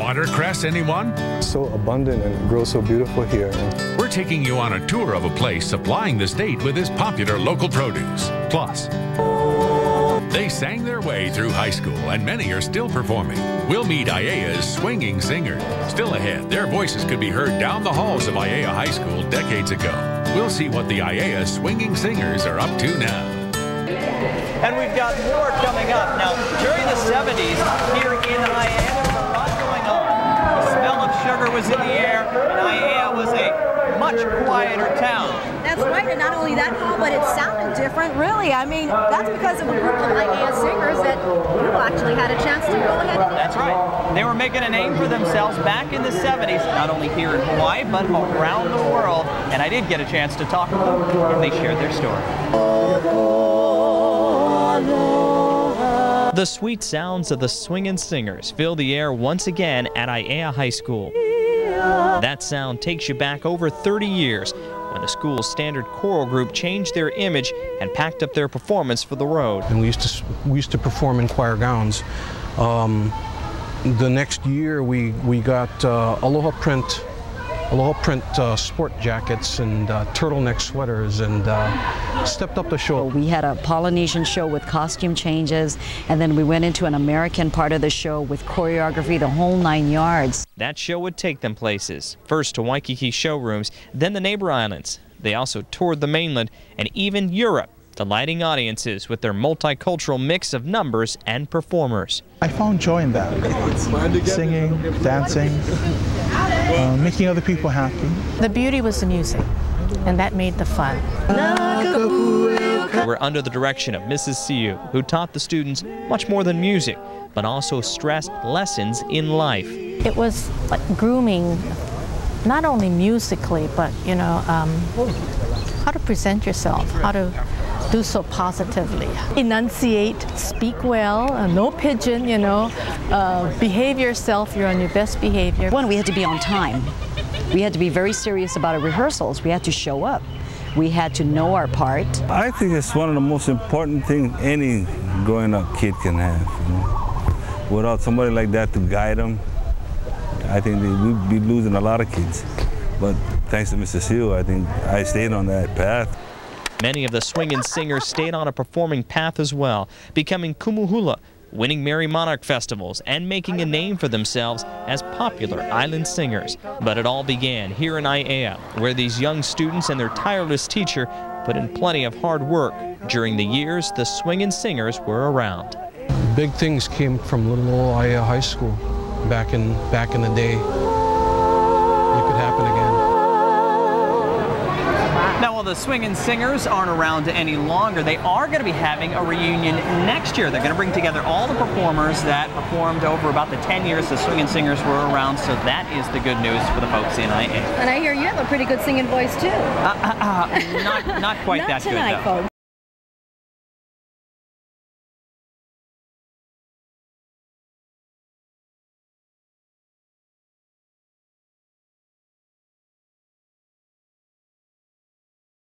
Watercress, anyone? So abundant and grows so beautiful here. We're taking you on a tour of a place supplying the state with this popular local produce. Plus, they sang their way through high school, and many are still performing. We'll meet Aiea's Swinging Singers. Still ahead, their voices could be heard down the halls of Aiea High School decades ago. We'll see what the Aiea Swinging Singers are up to now. And we've got more coming up. Now, during the 70s, here in Aiea, there was a lot going on. The smell of sugar was in the air, and Aiea was a much quieter town. That's right, and not only that, but it sounded different, really. I mean, that's because of a group of Aiea singers that you actually had a chance to go ahead and That's right. They were making a name for themselves back in the 70s, not only here in Hawaii, but around the world. And I did get a chance to talk to them, and they shared their story. The sweet sounds of the Swingin' Singers fill the air once again at Aiea High School. That sound takes you back over 30 years when the school's standard choral group changed their image and packed up their performance for the road. And we used to perform in choir gowns. The next year we got Aloha print sport jackets and turtleneck sweaters, and stepped up the show. We had a Polynesian show with costume changes, and then we went into an American part of the show with choreography, the whole 9 yards. That show would take them places, first to Waikiki showrooms, then the neighbor islands. They also toured the mainland and even Europe, delighting audiences with their multicultural mix of numbers and performers. I found joy in that. Singing, dancing, making other people happy. The beauty was the music, and that made the fun. We're under the direction of Mrs. Siu, who taught the students much more than music, but also stressed lessons in life. It was like grooming, not only musically, but, you know, how to present yourself, how to do so positively. Enunciate, speak well, no pigeon, you know, behave yourself, you're on your best behavior. One, we had to be on time. We had to be very serious about our rehearsals. We had to show up. We had to know our part. I think it's one of the most important things any growing up kid can have. You know? Without somebody like that to guide them, I think we'd be losing a lot of kids. But thanks to Mr. Seal, I think I stayed on that path. Many of the Swingin' Singers stayed on a performing path as well, becoming kumuhula, winning Merry Monarch festivals, and making a name for themselves as popular island singers. But it all began here in Aiea, where these young students and their tireless teacher put in plenty of hard work during the years the Swingin' Singers were around. Big things came from little old Aiea High School back in the day. It could happen again. Now, while the Swingin' Singers aren't around any longer, they are going to be having a reunion next year. They're going to bring together all the performers that performed over about the 10 years the Swingin' Singers were around, so that is the good news for the folks in Aiea. And I hear you have a pretty good singing voice, too. Not quite that good, though.